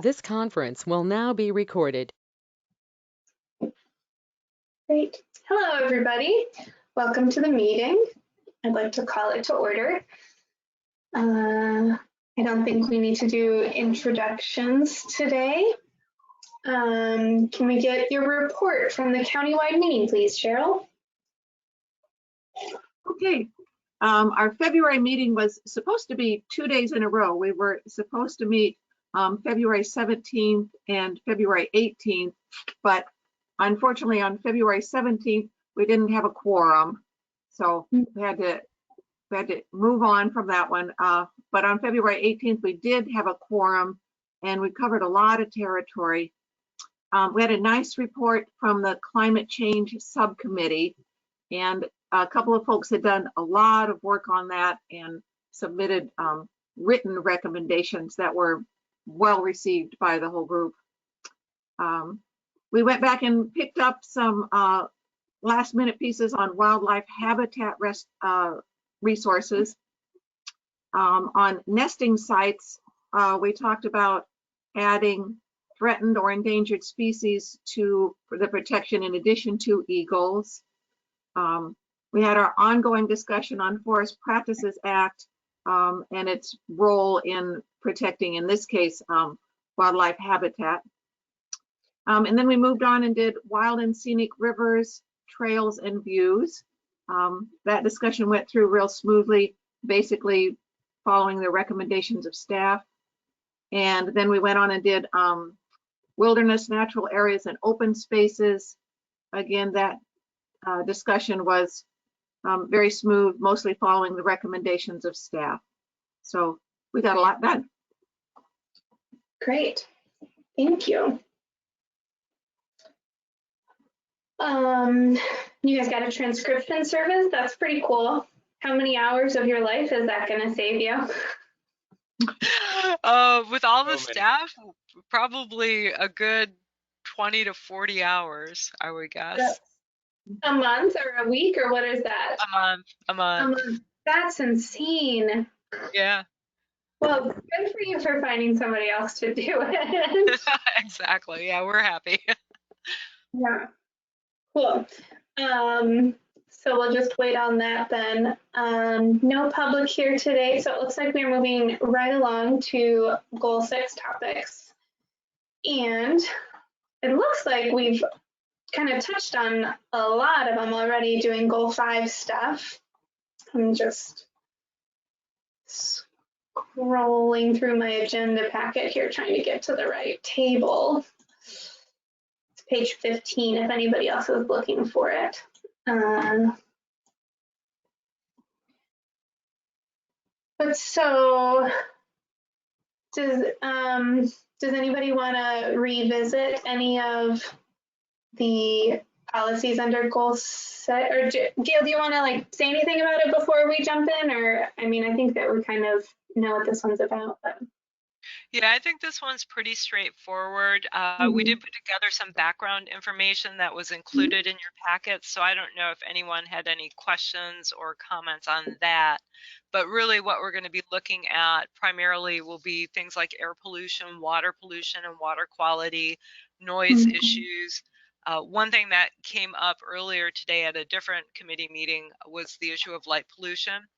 This conference will now be recorded. Great. Hello, everybody. Welcome to the meeting. I'd like to call it to order. I don't think we need to do introductions today. Can we get your report from the countywide meeting, please, Cheryl? Okay. Our February meeting was supposed to be 2 days in a row. We were supposed to meet February 17th and February 18th, but unfortunately on February 17th, we didn't have a quorum. So we had to move on from that one. But on February 18th, we did have a quorum and we covered a lot of territory. We had a nice report from the climate change subcommittee, and a couple of folks had done a lot of work on that and submitted written recommendations that were well received by the whole group. We went back and picked up some last minute pieces on wildlife habitat resources. On nesting sites, we talked about adding threatened or endangered species for the protection in addition to eagles. We had our ongoing discussion on Forest Practices Act and its role in protecting, in this case, wildlife habitat. And then we moved on and did wild and scenic rivers, trails, and views. That discussion went through real smoothly, basically following the recommendations of staff. And then we went on and did wilderness, natural areas, and open spaces. Again, that discussion was very smooth, mostly following the recommendations of staff. So we got a lot done. Great, thank you. You guys got a transcription service? That's pretty cool. How many hours of your life is that gonna save you? With all the staff, probably a good 20 to 40 hours, I would guess. A month or a week, or what is that? A month. That's insane. Yeah. Well, good for you for finding somebody else to do it. Exactly. Yeah, we're happy. Yeah. Cool. So we'll just wait on that then. No public here today, so it looks like we're moving right along to Goal 6 topics. And it looks like we've kind of touched on a lot of them already doing Goal 5 stuff. I'm just scrolling through my agenda packet here, trying to get to the right table. It's page 15 if anybody else is looking for it. But so, does anybody want to revisit any of the policies under Goal 6? Or Gail, do you want to say anything about it before we jump in? Or I mean, I think that we kind of know what this one's about. But. Yeah, I think this one's pretty straightforward. We did put together some background information that was included in your packets, so I don't know if anyone had any questions or comments on that. But really what we're going to be looking at primarily will be things like air pollution, water pollution, and water quality, noise issues. One thing that came up earlier today at a different committee meeting was the issue of light pollution.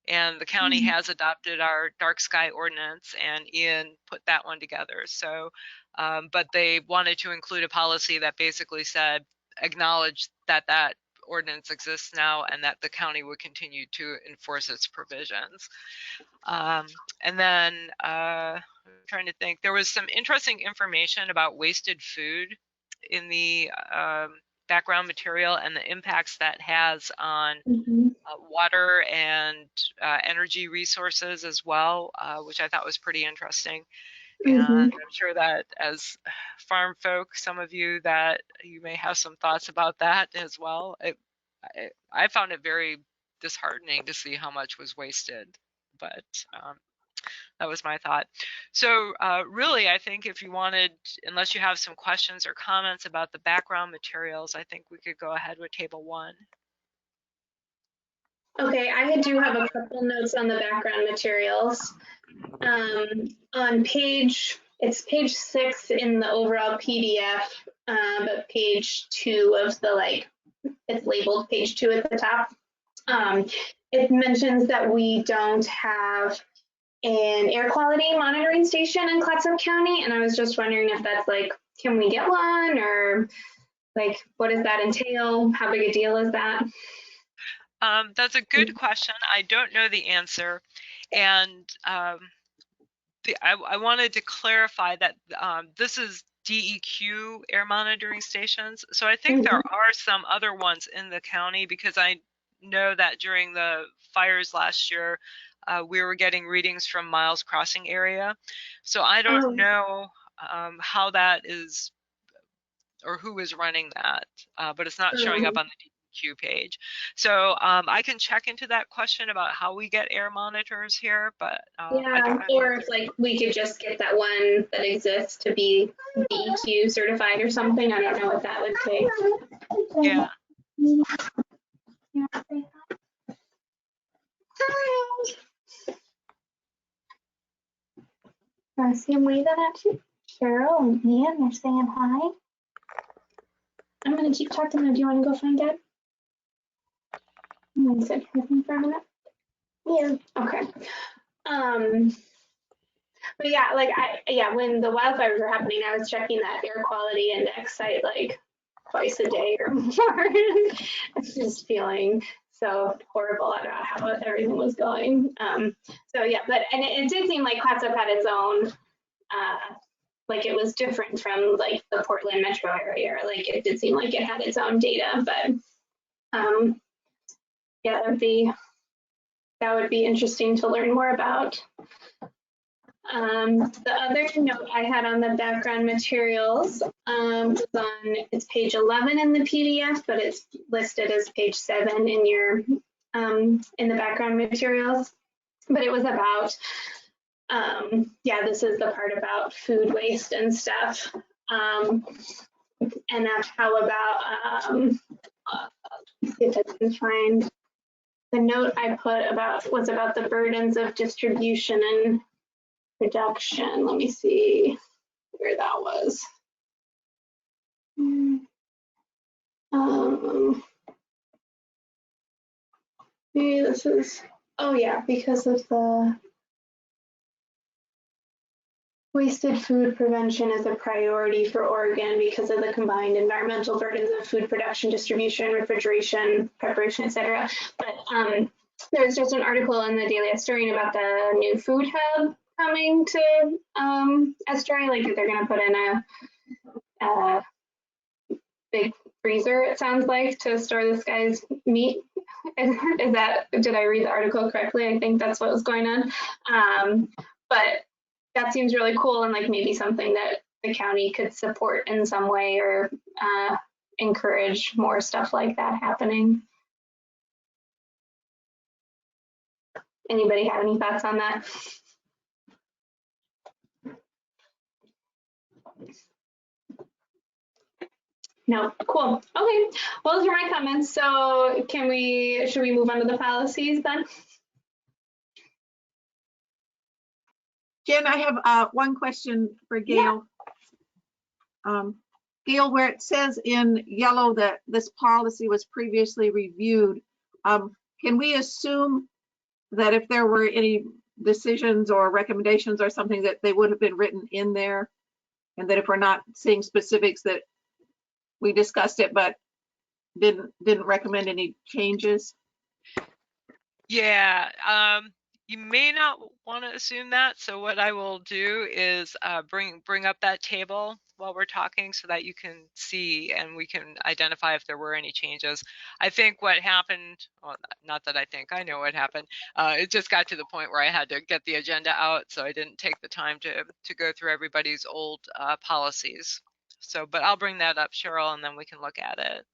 And the county has adopted our dark sky ordinance, and Ian put that one together. So, but they wanted to include a policy that basically said, acknowledge that that ordinance exists now and that the county would continue to enforce its provisions. And then I'm trying to think, there was some interesting information about wasted food in the background material and the impacts that has on water and energy resources as well, which I thought was pretty interesting. And I'm sure that as farm folk, some of you that you may have some thoughts about that as well. I found it very disheartening to see how much was wasted, but that was my thought. So really, I think if you wanted, unless you have some questions or comments about the background materials, I think we could go ahead with table 1. Okay, I do have a couple notes on the background materials. On page it's page 6 in the overall PDF, but page 2 of the, like, it's labeled page 2 at the top. It mentions that we don't have an air quality monitoring station in Clatsop County, and I was just wondering if that's like, can we get one, or like, what does that entail? How big a deal is that? That's a good question. I don't know the answer, and I wanted to clarify that this is DEQ air monitoring stations. So I think there are some other ones in the county, because I know that during the fires last year, we were getting readings from Miles Crossing area. So I don't know how that is, or who is running that, but it's not showing up on the DEQ page. So I can check into that question about how we get air monitors here, but I don't know. Or if like we could just get that one that exists to be DEQ certified or something. I don't know what that would take. Yeah. I see him waving at you. Cheryl and Ian, they're saying hi. I'm gonna keep talking though. Do you want to go find Dad? I'm gonna sit here with him for a minute. Yeah. Okay. But yeah, like when the wildfires were happening, I was checking that air quality index site like twice a day or more. It's just feeling so horrible about how everything was going. So yeah, but and it did seem like Clatsop had its own, like it was different from like the Portland metro area. Like it did seem like it had its own data, but yeah, that would be interesting to learn more about. The other note I had on the background materials was on, it's page 11 in the PDF, but it's listed as page 7 in your in the background materials. But it was about, yeah, this is the part about food waste and stuff. And how about, see if I can find the note I put about, was about the burdens of distribution and production. Let me see where that was. Maybe this is, oh yeah, because of the wasted food prevention is a priority for Oregon because of the combined environmental burdens of food production, distribution, refrigeration, preparation, etc. But there's just an article in the Daily Estuary about the new food hub coming to Estuary. Like they're going to put in a big freezer, it sounds like, to store this guy's meat. Is that, did I read the article correctly? I think that's what was going on. But that seems really cool, and like maybe something that the county could support in some way, or encourage more stuff like that happening. Anybody have any thoughts on that? No, cool. Okay, well, those are my comments. So should we move on to the policies then? Jen, I have one question for Gail. Yeah. Gail, where it says in yellow that this policy was previously reviewed, can we assume that if there were any decisions or recommendations or something that they would have been written in there, and that if we're not seeing specifics that we discussed it but didn't recommend any changes? Yeah, you may not want to assume that. So what I will do is bring up that table while we're talking so that you can see and we can identify if there were any changes. I think what happened, well, not that I think, I know what happened. It just got to the point where I had to get the agenda out, so I didn't take the time to go through everybody's old policies. So, but I'll bring that up, Cheryl, and then we can look at it.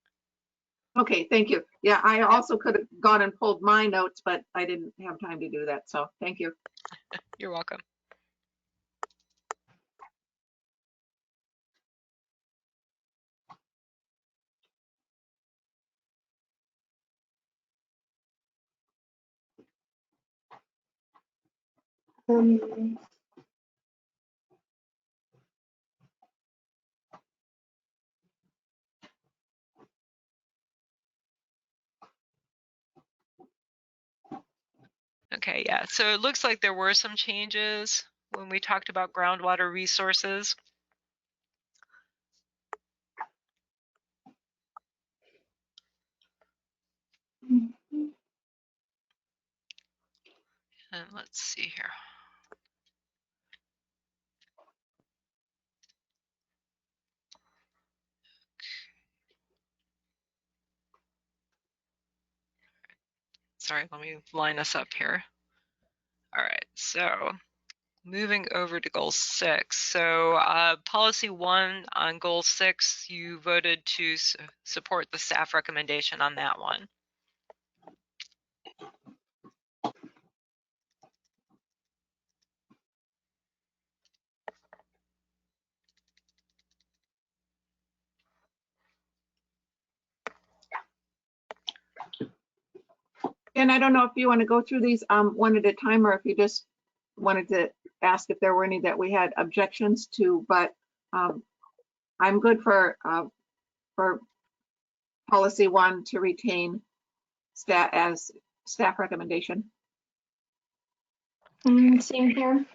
Okay, thank you. Yeah, I also could have gone and pulled my notes, but I didn't have time to do that. So thank you. You're welcome. Okay, yeah, so it looks like there were some changes when we talked about groundwater resources. Mhm. And let's see here. Sorry, let me line us up here. All right, so moving over to goal 6. So policy 1 on goal 6, you voted to support the staff recommendation on that one. And I don't know if you want to go through these one at a time, or if you just wanted to ask if there were any that we had objections to, but I'm good for policy 1 to retain staff as staff recommendation. Same here.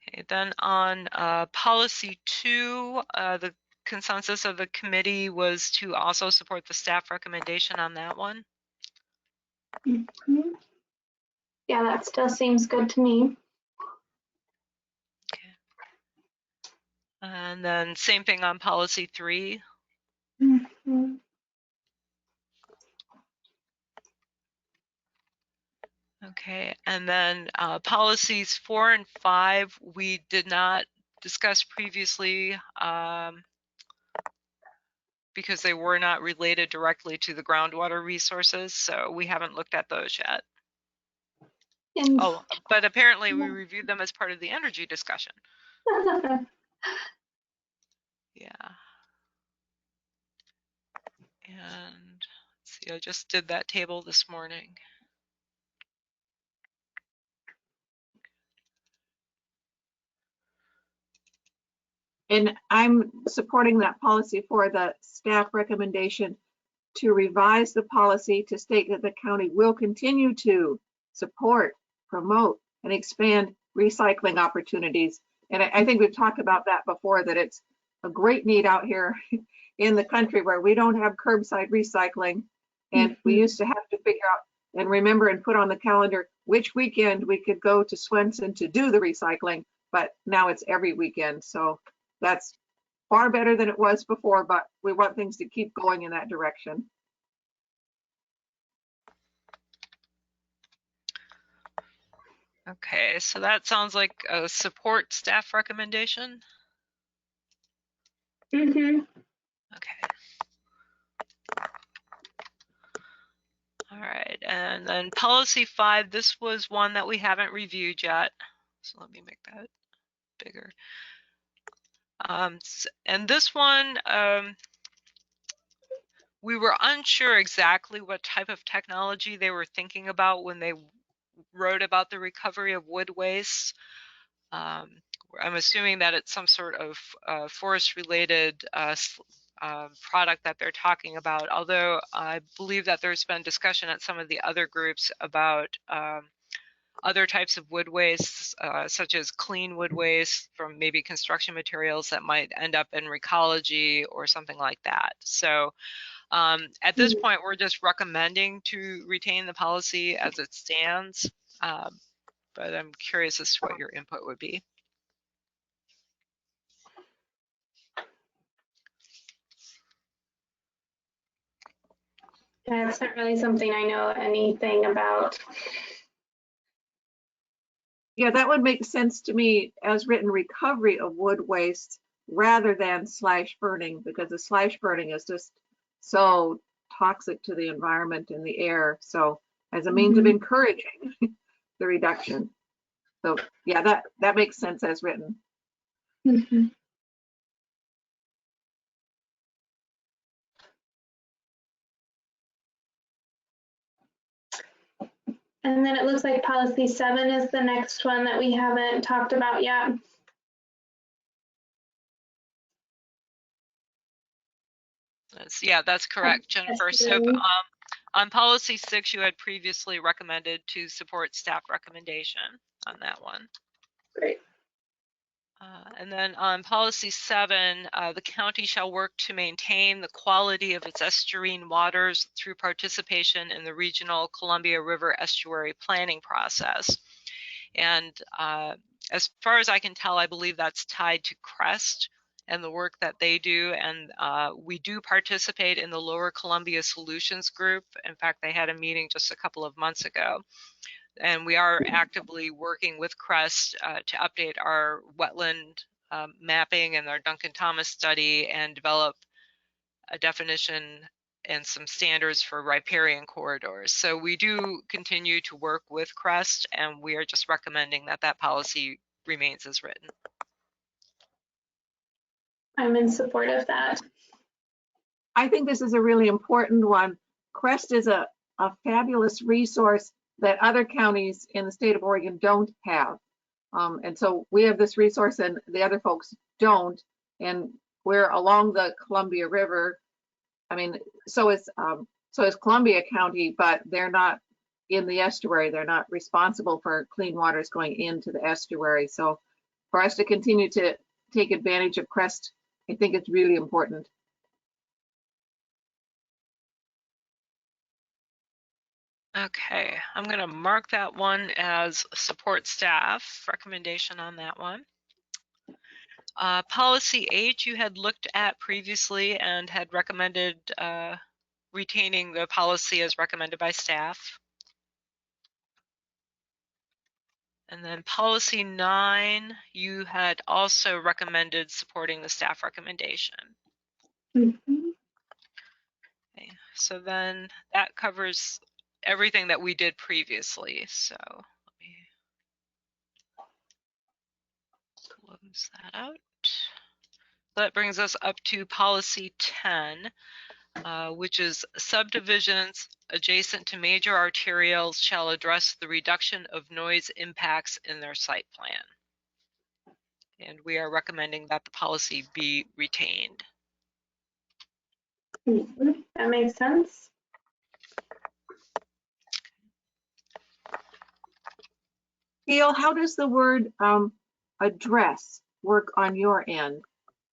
Okay, then on policy 2, the consensus of the committee was to also support the staff recommendation on that one. Mhm. Yeah, that still seems good to me. Okay. And then same thing on policy 3. Mhm. Okay, and then policies 4 and 5, we did not discuss previously because they were not related directly to the groundwater resources, so we haven't looked at those yet. And Oh, but apparently we reviewed them as part of the energy discussion. Yeah. And let's see, I just did that table this morning. And I'm supporting that policy for the staff recommendation to revise the policy to state that the county will continue to support, promote, and expand recycling opportunities. And I think we've talked about that before, that it's a great need out here in the country where we don't have curbside recycling. And we used to have to figure out and remember and put on the calendar which weekend we could go to Swenson to do the recycling, but now it's every weekend. So that's far better than it was before, but we want things to keep going in that direction. Okay, so that sounds like a support staff recommendation. Mhm. Okay. All right, and then policy 5, this was one that we haven't reviewed yet. So let me make that bigger. And this one, we were unsure exactly what type of technology they were thinking about when they wrote about the recovery of wood waste. I'm assuming that it's some sort of forest-related product that they're talking about, although I believe that there's been discussion at some of the other groups about other types of wood waste, such as clean wood waste from maybe construction materials that might end up in recology or something like that. So at this point, we're just recommending to retain the policy as it stands, but I'm curious as to what your input would be. Yeah, it's not really something I know anything about. Yeah, that would make sense to me as written, recovery of wood waste rather than slash burning, because the slash burning is just so toxic to the environment and the air. So as a means of encouraging the reduction. So yeah, that makes sense as written. Mhm. And then it looks like policy 7 is the next one that we haven't talked about yet. subdivisions. Yeah, that's correct, Jennifer. So Estuary. on policy 6, you had previously recommended to support staff recommendation on that one. Great. And then on policy 7, the county shall work to maintain the quality of its estuarine waters through participation in the regional Columbia River estuary planning process. And as far as I can tell, I believe that's tied to CREST and the work that they do. And we do participate in the Lower Columbia Solutions Group. In fact, they had a meeting just a couple of months ago. And we are actively working with CREST to update our wetland mapping and our Duncan Thomas study and develop a definition and some standards for riparian corridors. So we do continue to work with CREST, and we are just recommending that that policy remains as written. I'm in support of that. I think this is a really important one. CREST is a fabulous resource that other counties in the state of Oregon don't have. And so we have this resource and the other folks don't. And we're along the Columbia River. I mean, so is Columbia County, but they're not in the estuary. They're not responsible for clean waters going into the estuary. So for us to continue to take advantage of CREST, I think it's really important. Okay, I'm going to mark that one as support staff recommendation on that one. Policy 8 you had looked at previously and had recommended retaining the policy as recommended by staff. And then policy 9, you had also recommended supporting the staff recommendation. Mm-hmm. Okay, so then that covers everything that we did previously. So let me close that out. That brings us up to policy 10, which is subdivisions adjacent to major arterials shall address the reduction of noise impacts in their site plan. And we are recommending that the policy be retained. Mm-hmm. That makes sense. Gail, how does the word address work on your end?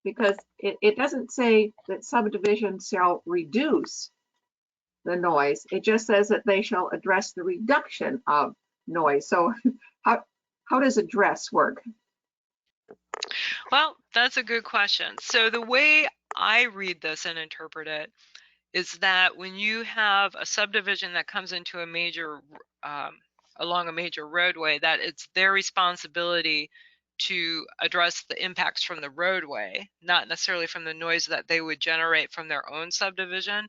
Because it doesn't say that subdivisions shall reduce the noise. It just says that they shall address the reduction of noise. So how does address work? Well, that's a good question. So the way I read this and interpret it is that when you have a subdivision that comes into a major, along a major roadway, that it's their responsibility to address the impacts from the roadway, not necessarily from the noise that they would generate from their own subdivision.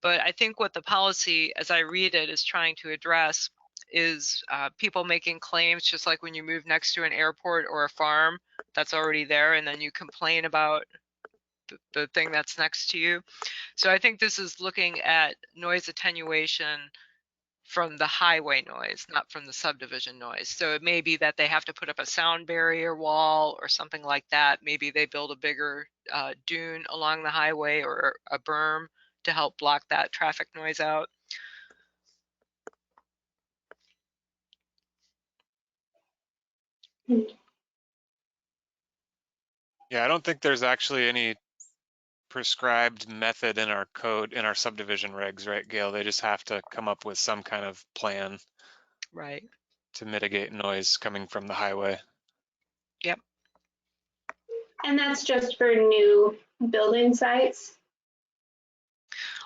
But I think what the policy, as I read it, is trying to address is people making claims, just like when you move next to an airport or a farm that's already there, and then you complain about the thing that's next to you. So I think this is looking at noise attenuation from the highway noise, not from the subdivision noise. So it may be that they have to put up a sound barrier wall or something like that. Maybe they build a bigger dune along the highway or a berm to help block that traffic noise out. Yeah, I don't think there's actually any prescribed method in our code, in our subdivision regs, right, Gail? They just have to come up with some kind of plan, right, to mitigate noise coming from the highway. Yep. And that's just for new building sites?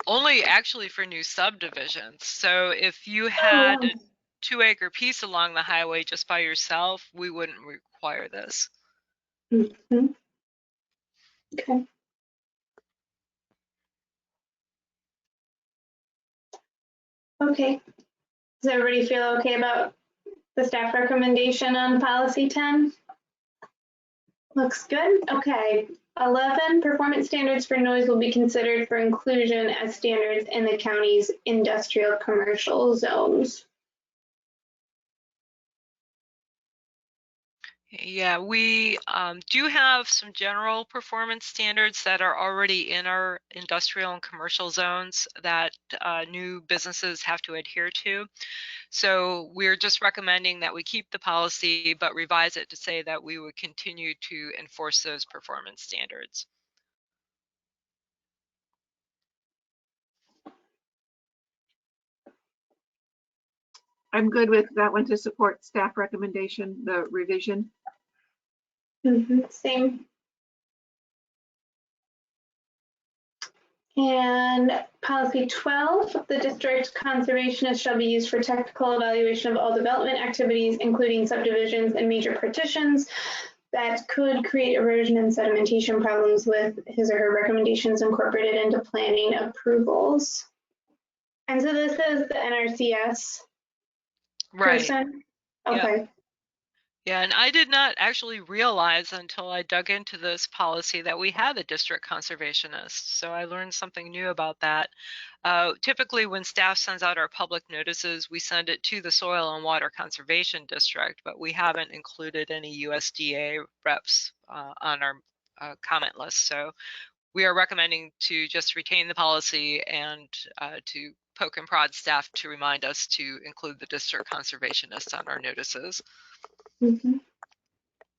Only actually for new subdivisions. So if you had a 2-acre piece along the highway just by yourself, we wouldn't require this. Mm-hmm. Okay. Okay. Does everybody feel okay about the staff recommendation on policy 10? Looks good. Okay. 11, performance standards for noise will be considered for inclusion as standards in the county's industrial commercial zones. Yeah, we do have some general performance standards that are already in our industrial and commercial zones that new businesses have to adhere to. So we're just recommending that we keep the policy, but revise it to say that we would continue to enforce those performance standards. I'm good with that one to support staff recommendation, the revision. Same. And policy 12, the district conservationist shall be used for technical evaluation of all development activities, including subdivisions and major partitions that could create erosion and sedimentation problems with his or her recommendations incorporated into planning approvals. And so this is the NRCS person? Okay. Yeah, and I did not actually realize until I dug into this policy that we had a district conservationist. So I learned something new about that. Typically, when staff sends out our public notices, we send it to the Soil and Water Conservation District, but we haven't included any USDA reps on our comment list. So we are recommending to just retain the policy and to poke and prod staff to remind us to include the district conservationist on our notices.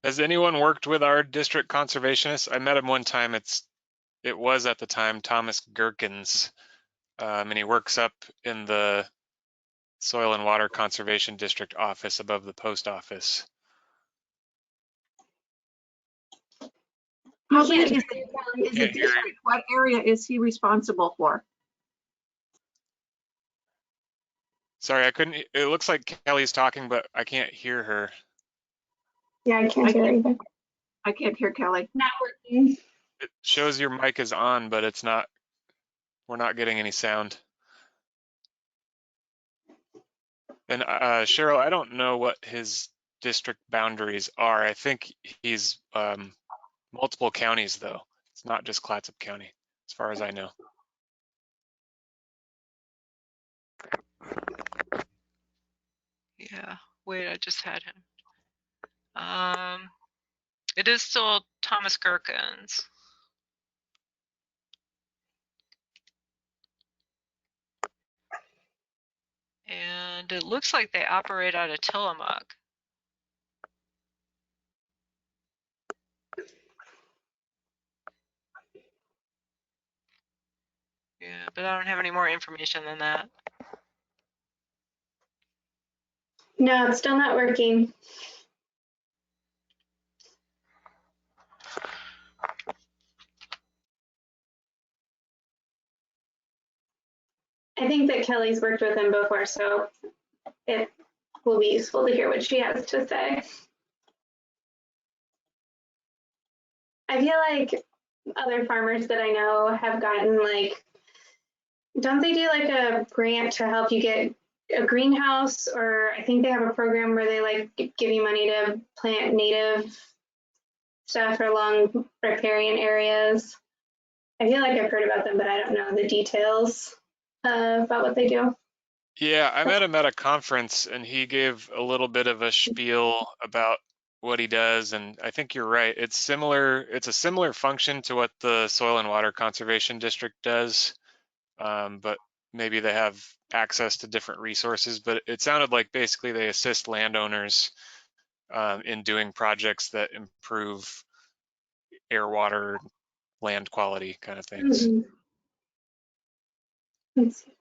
Has anyone worked with our district conservationist? I met him one time. It was at the time Thomas Gherkins, and he works up in the Soil and Water Conservation District office above the post office. How big is the district? What area is he responsible for? Sorry, I couldn't. It looks like Kelly's talking, but I can't hear her. Yeah, I can't hear either. I can't hear Kelly. Not working. It shows your mic is on, but it's not. We're not getting any sound. And Cheryl, I don't know what his district boundaries are. I think he's multiple counties, though. It's not just Clatsop County, as far as I know. Yeah, wait, I just had him. It is still Thomas Gherkins. And it looks like they operate out of Tillamook. Yeah, but I don't have any more information than that. No, it's still not working. I think that Kelly's worked with him before, so it will be useful to hear what she has to say. I feel like other farmers that I know have gotten like, don't they do like a grant to help you get a greenhouse? Or I think they have a program where they like give you money to plant native stuff along riparian areas. I feel like I've heard about them, but I don't know the details about what they do. Yeah, I met him at a conference and he gave a little bit of a spiel about what he does. And I think you're right. It's similar. It's a similar function to what the Soil and Water Conservation District does, but maybe they have access to different resources. But it sounded like basically they assist landowners in doing projects that improve air, water, land quality kind of things. Let's see.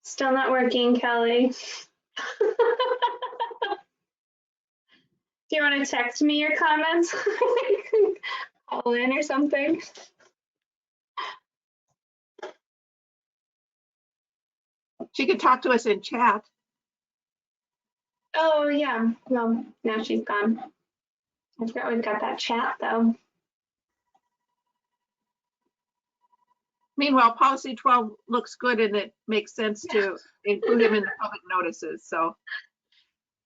Still not working, Kelly. Do you want to text me your comments? Call in or something? She could talk to us in chat. Oh, yeah. Well, now she's gone. I forgot we've got that chat, though. Meanwhile, policy 12 looks good and it makes sense to include him in the public notices. So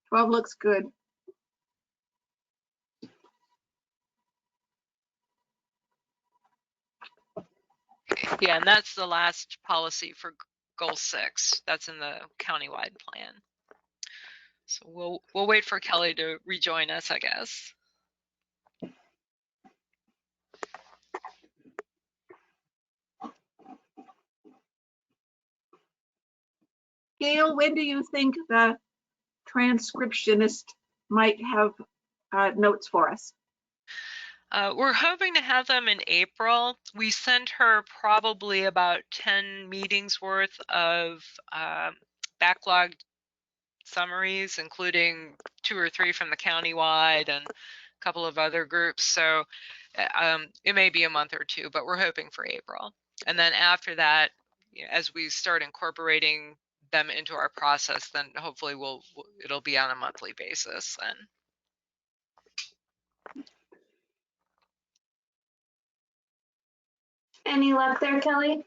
12 looks good. Yeah, and that's the last policy for goal 6. That's in the countywide plan. So we'll wait for Kelly to rejoin us, I guess. Gail, when do you think the transcriptionist might have notes for us? We're hoping to have them in April. We sent her probably about 10 meetings worth of backlogged summaries, including 2 or 3 from the countywide and a couple of other groups. So it may be a month or 2, but we're hoping for April. And then after that, as we start incorporating them into our process, then hopefully it'll be on a monthly basis then. Any luck there, Kelly?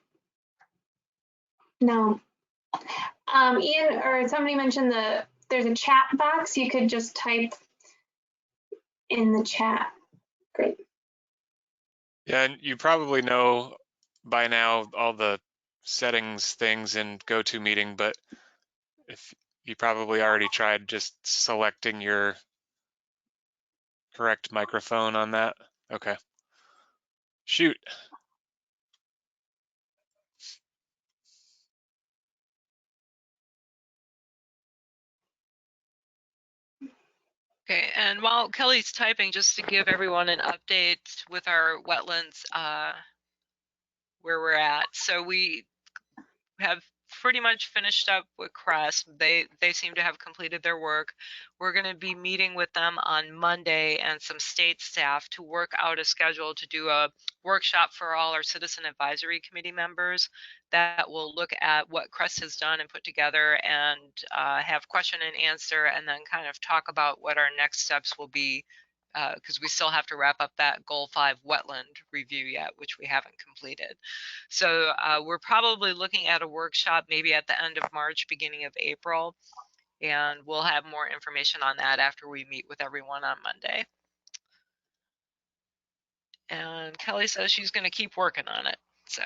No. Ian or somebody mentioned there's a chat box. You could just type in the chat. Great. Yeah, and you probably know by now all the settings things in GoToMeeting, but if you probably already tried just selecting your correct microphone on that. Okay. Shoot. Okay, and while Kelly's typing, just to give everyone an update with our wetlands, where we're at. So we have pretty much finished up with Crest. They seem to have completed their work. We're going to be meeting with them on Monday and some state staff to work out a schedule to do a workshop for all our citizen advisory committee members that will look at what Crest has done and put together and have question and answer, and then kind of talk about what our next steps will be, because we still have to wrap up that Goal 5 wetland review yet, which we haven't completed. So we're probably looking at a workshop maybe at the end of March, beginning of April, and we'll have more information on that after we meet with everyone on Monday. And Kelly says she's going to keep working on it. So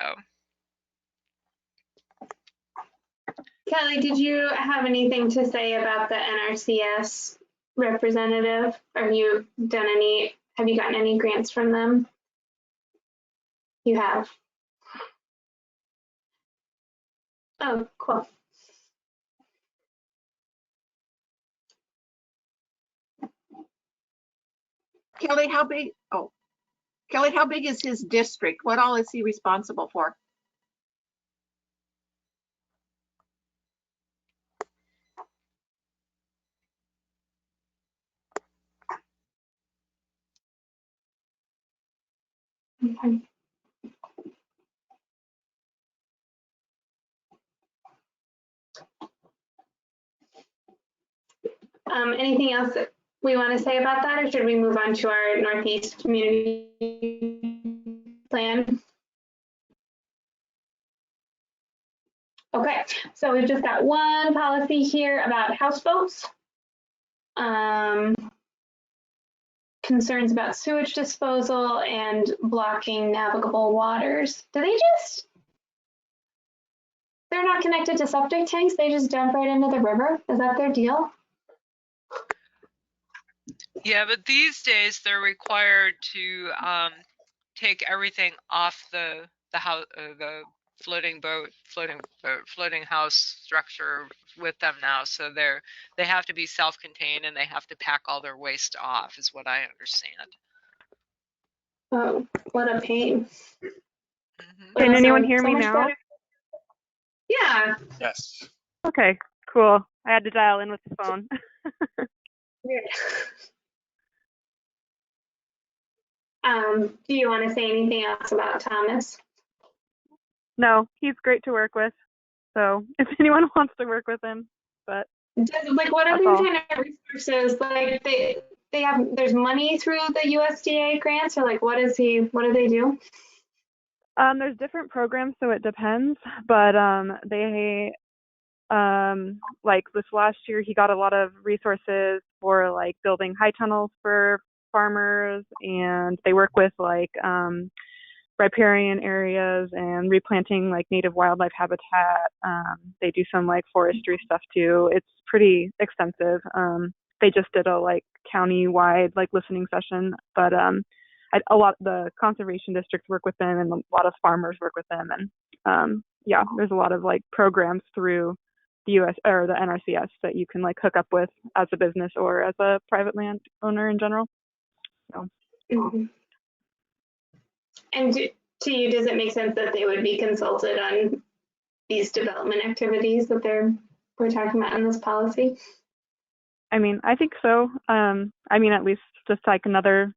Kelly, did you have anything to say about the NRCS representative? Have you gotten any grants from them? You have. Oh, cool. Kelly, how big? Oh, Kelly, how big is his district? What all is he responsible for? Okay. Anything else that we want to say about that, or should we move on to our Northeast Community Plan? Okay, so we've just got one policy here about houseboats. Concerns about sewage disposal and blocking navigable waters. They're not connected to septic tanks, they just dump right into the river? Is that their deal? yeah, but these days they're required to take everything off the house, the floating house structure with them now. So they have to be self-contained and they have to pack all their waste off, is what I understand. Oh, what a pain. Can anyone hear me now? Yeah. Yes. Okay, cool. I had to dial in with the phone. Do you want to say anything else about Thomas? No, he's great to work with. So if anyone wants to work with him, but Like, what other kind of resources? Like, they have, there's money through the USDA grants, or like, what do they do? there's different programs, so it depends. But they like this last year, he got a lot of resources for like building high tunnels for farmers, and they work with like riparian areas and replanting like native wildlife habitat. They do some like forestry stuff too. It's pretty extensive. They just did a like county-wide like listening session, but a lot the conservation districts work with them, and a lot of farmers work with them, and yeah, there's a lot of like programs through the US or the NRCS that you can like hook up with as a business or as a private land owner in general. So. Mm-hmm. And to you, does it make sense that they would be consulted on these development activities that we're talking about in this policy? I mean, I think so. I mean, at least just like another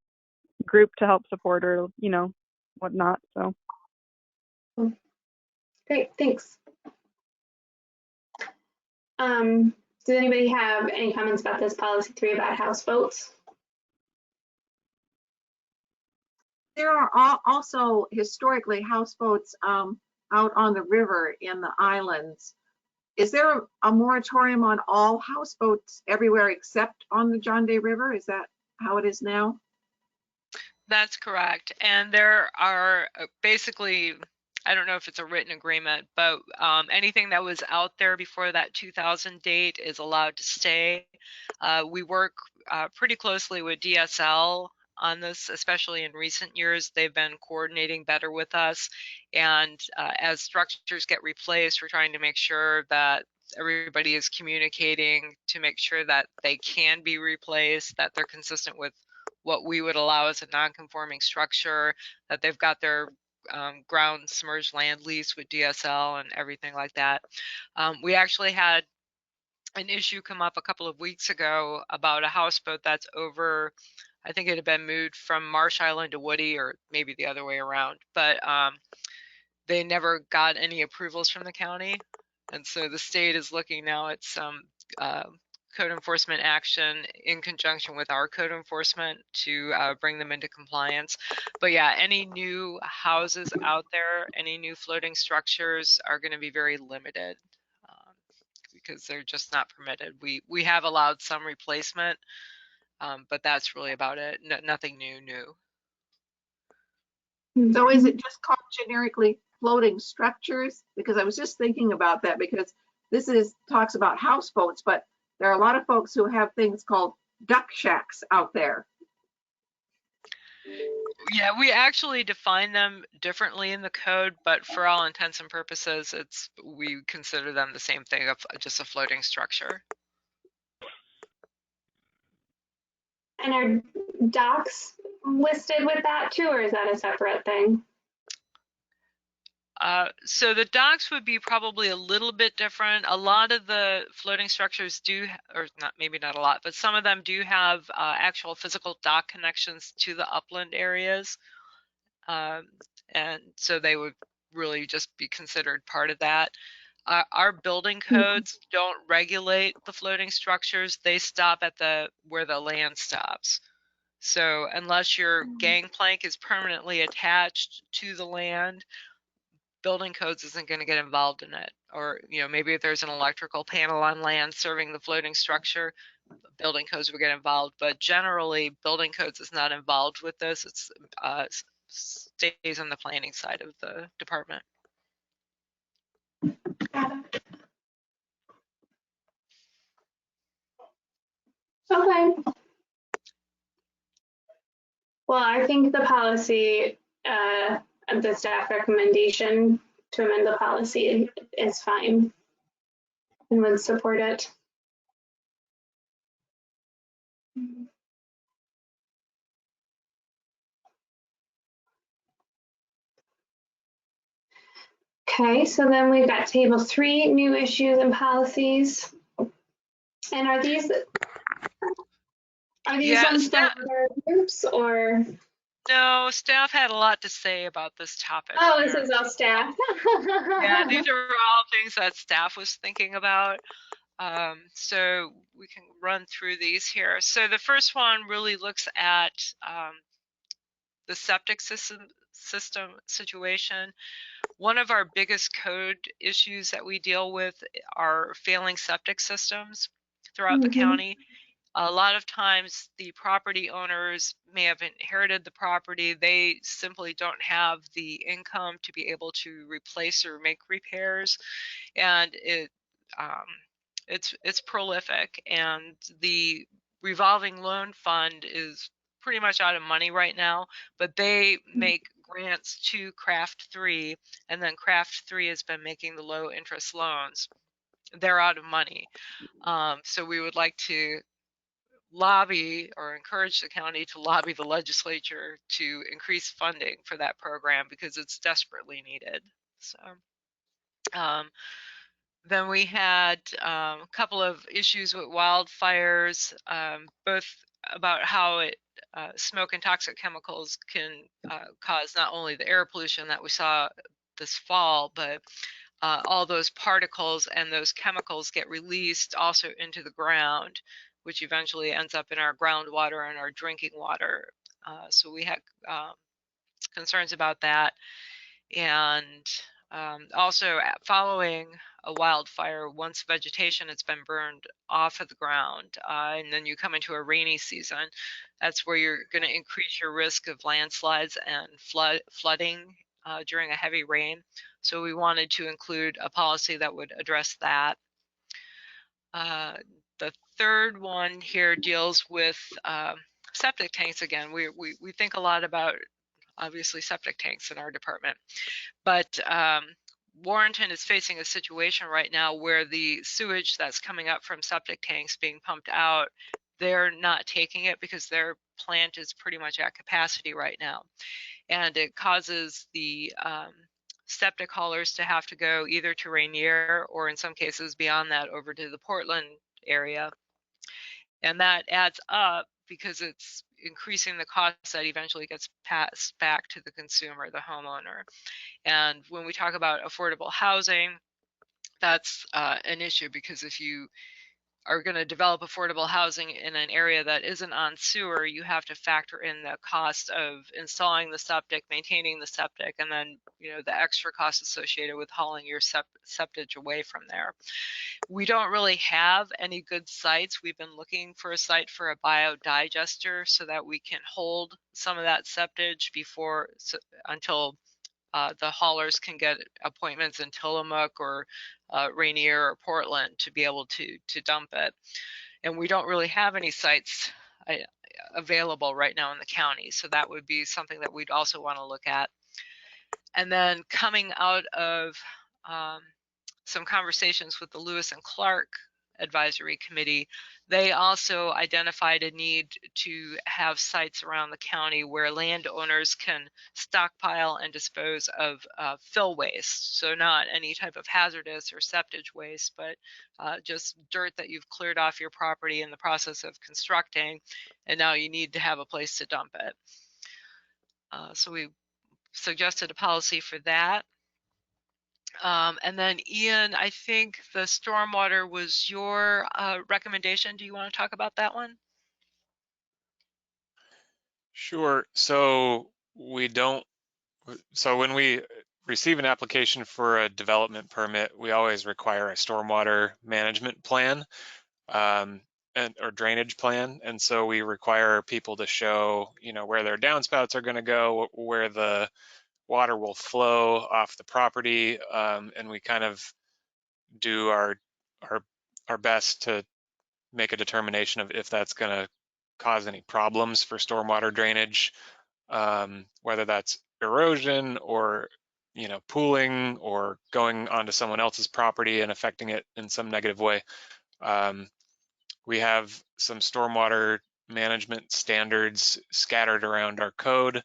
group to help support or, you know, whatnot. So. Great, thanks. Does anybody have any comments about this policy 3 about houseboats? There are also historically houseboats out on the river in the islands. Is there a moratorium on all houseboats everywhere except on the John Day River? Is that how it is now? That's correct. And there are basically, I don't know if it's a written agreement, but anything that was out there before that 2000 date is allowed to stay. We work pretty closely with DSL on this, especially in recent years. They've been coordinating better with us. And as structures get replaced, we're trying to make sure that everybody is communicating to make sure that they can be replaced, that they're consistent with what we would allow as a non-conforming structure, that they've got their ground submerged land lease with DSL and everything like that. We actually had an issue come up a couple of weeks ago about a houseboat that's over, I think it had been moved from Marsh Island to Woody, or maybe the other way around, but they never got any approvals from the county. And so the state is looking now at some code enforcement action in conjunction with our code enforcement to bring them into compliance. But yeah, any new houses out there, any new floating structures are going to be very limited because they're just not permitted. We have allowed some replacement, but that's really about it. Nothing new. So is it just called generically floating structures? Because I was just thinking about that, because this talks about houseboats, but there are a lot of folks who have things called duck shacks out there. Yeah, we actually define them differently in the code, but for all intents and purposes, we consider them the same thing, of just a floating structure. And are docks listed with that too, or is that a separate thing? So the docks would be probably a little bit different. A lot of the floating structures do, or not, maybe not a lot, but some of them do have actual physical dock connections to the upland areas. And so they would really just be considered part of that. Our building codes don't regulate the floating structures. They stop at where the land stops. So unless your gangplank is permanently attached to the land, building codes isn't going to get involved in it. Or, you know, maybe if there's an electrical panel on land serving the floating structure, building codes will get involved. But generally, building codes is not involved with this. It's stays on the planning side of the department. Okay. Well, I think the policy, the staff recommendation to amend the policy is fine and would support it. Okay, so then we've got table 3, new issues and policies. And are these ones from other groups or? No, staff had a lot to say about this topic. Oh, this is all staff. Yeah, these are all things that staff was thinking about. So we can run through these here. So the first one really looks at the septic system situation. One of our biggest code issues that we deal with are failing septic systems throughout the county. A lot of times the property owners may have inherited the property. They simply don't have the income to be able to replace or make repairs, and it's prolific. And the revolving loan fund is pretty much out of money right now, but they make grants to Craft 3, and then Craft 3 has been making the low interest loans. They're out of money. So we would like to lobby or encourage the county to lobby the legislature to increase funding for that program because it's desperately needed. So then we had a couple of issues with wildfires, both about how smoke and toxic chemicals can cause not only the air pollution that we saw this fall, but all those particles and those chemicals get released also into the ground, which eventually ends up in our groundwater and our drinking water. So we had concerns about that. And also following a wildfire, once vegetation has been burned off of the ground, and then you come into a rainy season, that's where you're going to increase your risk of landslides and flooding during a heavy rain. So we wanted to include a policy that would address that. The third one here deals with septic tanks again. We think a lot about, obviously, septic tanks in our department, but Warrenton is facing a situation right now where the sewage that's coming up from septic tanks being pumped out, they're not taking it because their plant is pretty much at capacity right now. And it causes the septic haulers to have to go either to Rainier or in some cases beyond that over to the Portland area. And that adds up because it's increasing the cost that eventually gets passed back to the consumer, the homeowner. And when we talk about affordable housing, that's an issue because if you are going to develop affordable housing in an area that isn't on sewer, you have to factor in the cost of installing the septic, maintaining the septic, and then the extra costs associated with hauling your septic away from there. We don't really have any good sites. We've been looking for a site for a biodigester so that we can hold some of that septic until the haulers can get appointments in Tillamook or Rainier or Portland to be able to dump it. And we don't really have any sites available right now in the county. So that would be something that we'd also want to look at. And then coming out of some conversations with the Lewis and Clark Advisory Committee, they also identified a need to have sites around the county where landowners can stockpile and dispose of fill waste. So not any type of hazardous or septic waste, but just dirt that you've cleared off your property in the process of constructing, and now you need to have a place to dump it. So we suggested a policy for that. And then Ian, I think the stormwater was your recommendation. Do you want to talk about that one? Sure. So when we receive an application for a development permit, we always require a stormwater management plan or drainage plan. And so we require people to show, where their downspouts are going to go, where the water will flow off the property, and we kind of do our best to make a determination of if that's going to cause any problems for stormwater drainage, whether that's erosion or pooling or going onto someone else's property and affecting it in some negative way. We have some stormwater management standards scattered around our code.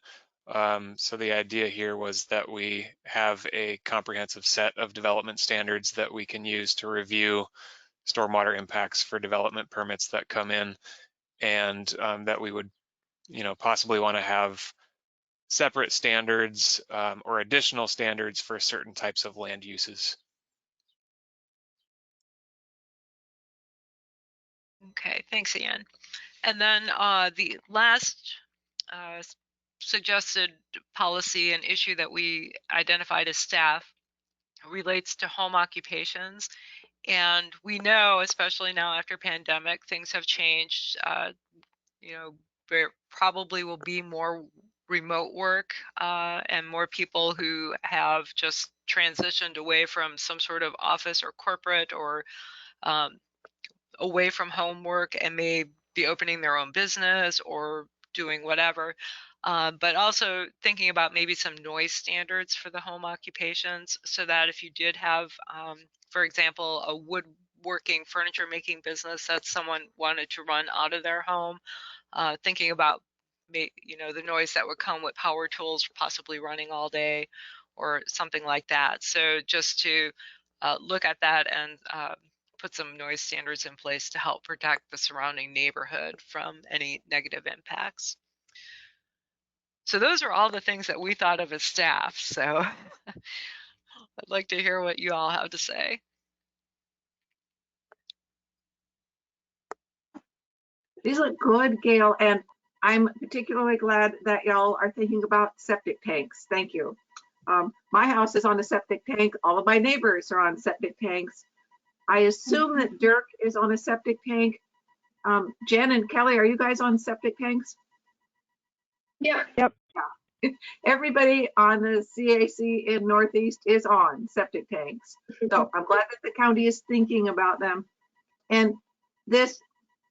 So the idea here was that we have a comprehensive set of development standards that we can use to review stormwater impacts for development permits that come in, and that we would, possibly want to have separate standards or additional standards for certain types of land uses. Okay, thanks, Ian. And then the last suggested policy and issue that we identified as staff relates to home occupations. And we know, especially now after pandemic, things have changed. You know, there probably will be more remote work and more people who have just transitioned away from some sort of office or corporate or away from home work and may be opening their own business or doing whatever. But also thinking about maybe some noise standards for the home occupations, so that if you did have, for example, a woodworking furniture making business that someone wanted to run out of their home, thinking about the noise that would come with power tools possibly running all day or something like that. So just to look at that and put some noise standards in place to help protect the surrounding neighborhood from any negative impacts. So those are all the things that we thought of as staff. So I'd like to hear what you all have to say. These look good, Gail, and I'm particularly glad that y'all are thinking about septic tanks. Thank you. My house is on a septic tank. All of my neighbors are on septic tanks. I assume that Dirk is on a septic tank. Jen and Kelly, are you guys on septic tanks? Yeah. Yep. Yeah. Everybody on the CAC in Northeast is on septic tanks. So I'm glad that the county is thinking about them. And this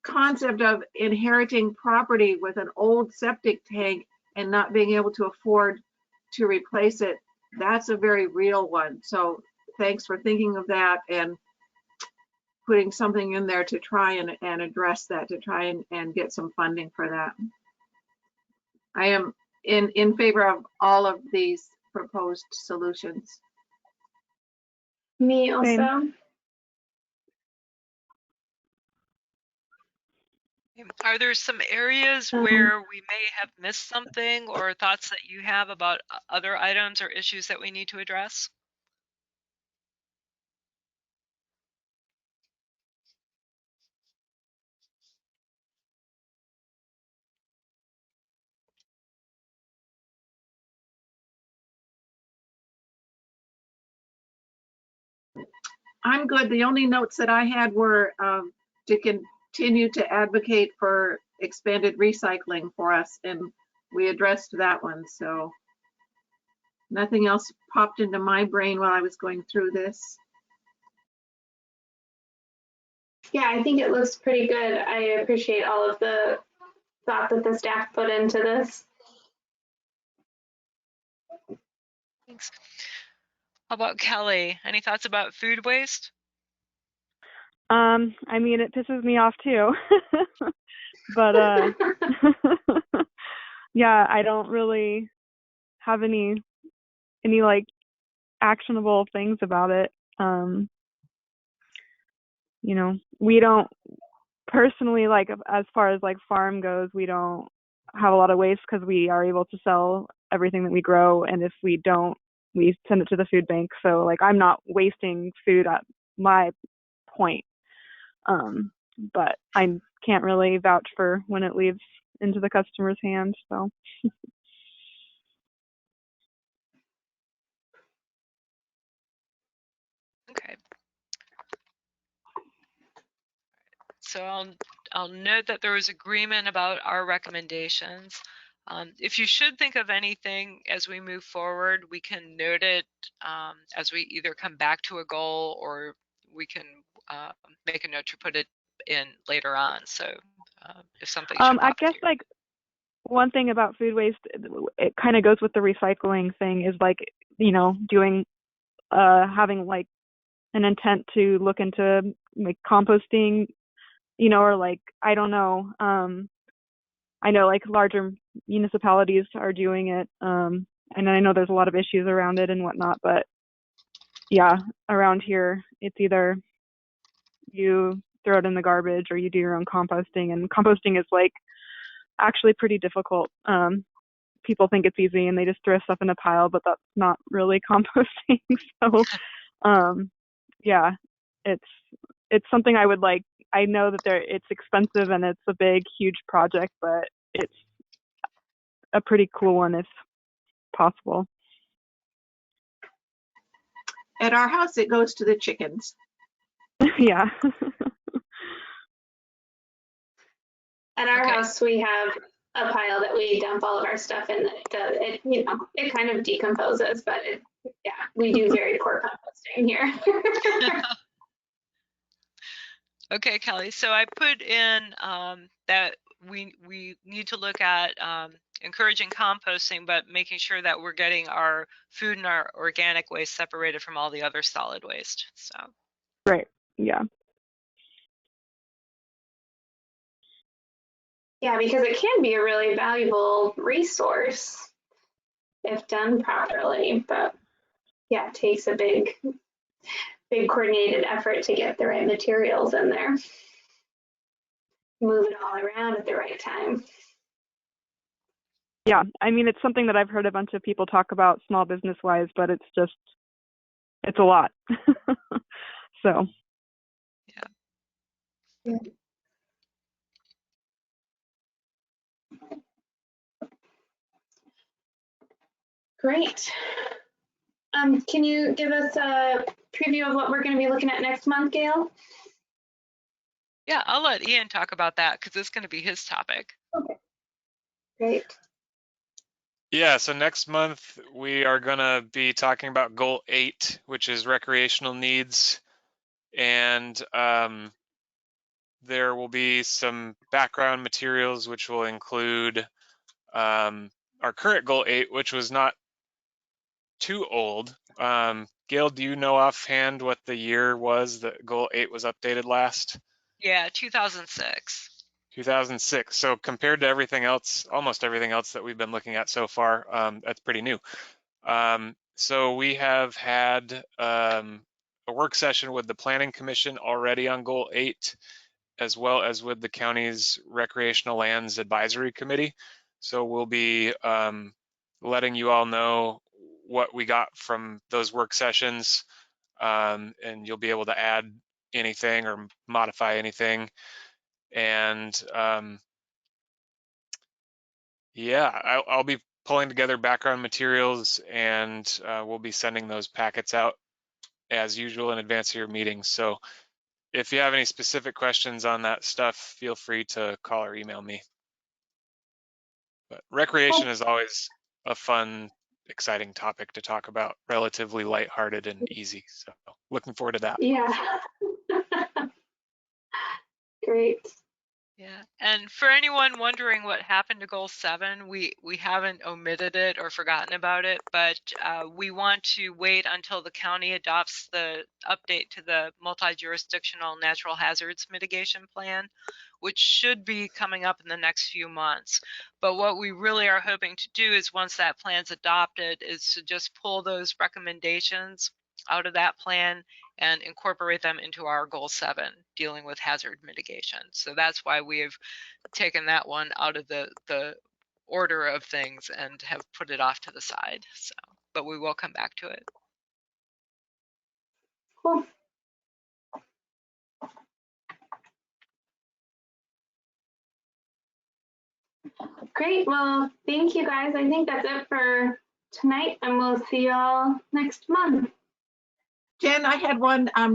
concept of inheriting property with an old septic tank and not being able to afford to replace it, that's a very real one. So thanks for thinking of that and putting something in there to try and address that, to try and get some funding for that. I am in favor of all of these proposed solutions. Me also. Same. Are there some areas where we may have missed something, or thoughts that you have about other items or issues that we need to address? I'm good. The only notes that I had were to continue to advocate for expanded recycling for us, and we addressed that one. So nothing else popped into my brain while I was going through this. Yeah, I think it looks pretty good. I appreciate all of the thought that the staff put into this. Thanks. How about Kelly? Any thoughts about food waste? I mean, it pisses me off too. But yeah, I don't really have any like actionable things about it. You know, we don't personally, like, as far as like farm goes, we don't have a lot of waste because we are able to sell everything that we grow, and if we don't, we send it to the food bank. So like, I'm not wasting food at my point. But I can't really vouch for when it leaves into the customer's hands. So Okay. So I'll note that there was agreement about our recommendations. If you should think of anything as we move forward, we can note it as we either come back to a goal, or we can make a note to put it in later on. So if something should I pop guess here. like one thing about food waste, it kind of goes with the recycling thing, is like, you know, doing having like an intent to look into like composting, you know, or like, I don't know. I know like larger municipalities are doing it. And I know there's a lot of issues around it and whatnot, but yeah, around here, it's either you throw it in the garbage or you do your own composting, and composting is like actually pretty difficult. People think it's easy and they just throw stuff in a pile, but that's not really composting. So yeah, it's something I would like. I know that it's expensive and it's a big, huge project, but it's a pretty cool one if possible. At our house, it goes to the chickens. Yeah. At our Okay. house, we have a pile that we dump all of our stuff in. It kind of decomposes, but yeah, we do very poor composting here. Okay, Kelly. So I put in that we need to look at encouraging composting, but making sure that we're getting our food and our organic waste separated from all the other solid waste. So Right. Yeah. Yeah, because it can be a really valuable resource if done properly, but yeah, it takes a big coordinated effort to get the right materials in there. Move it all around at the right time. Yeah. I mean, it's something that I've heard a bunch of people talk about small business wise, but it's a lot. So. yeah. Great. Can you give us a preview of what we're going to be looking at next month, Gail? Yeah, I'll let Ian talk about that because it's going to be his topic. Okay. Great. Yeah, so next month we are going to be talking about Goal 8, which is recreational needs. And there will be some background materials which will include our current Goal 8, which was not too old. Gail, do you know offhand what the year was that Goal 8 was updated last? Yeah, 2006. 2006. So compared to everything else, almost everything else that we've been looking at so far, that's pretty new. So we have had a work session with the Planning Commission already on Goal 8, as well as with the county's Recreational Lands Advisory Committee. So we'll be letting you all know what we got from those work sessions, and you'll be able to add anything or modify anything. And yeah, I'll be pulling together background materials, and we'll be sending those packets out as usual in advance of your meetings. So if you have any specific questions on that stuff, feel free to call or email me. But recreation is always a fun, exciting topic to talk about, relatively lighthearted and easy. So looking forward to that. Yeah. Great. Yeah, and for anyone wondering what happened to Goal 7, we haven't omitted it or forgotten about it, but we want to wait until the county adopts the update to the multi-jurisdictional natural hazards mitigation plan, which should be coming up in the next few months. But what we really are hoping to do is once that plan's adopted is to just pull those recommendations out of that plan and incorporate them into our Goal 7, dealing with hazard mitigation. So that's why we have taken that one out of the order of things and have put it off to the side. So, but we will come back to it. Cool. Great. Well, thank you guys. I think that's it for tonight, and we'll see you all next month. Jen, I had one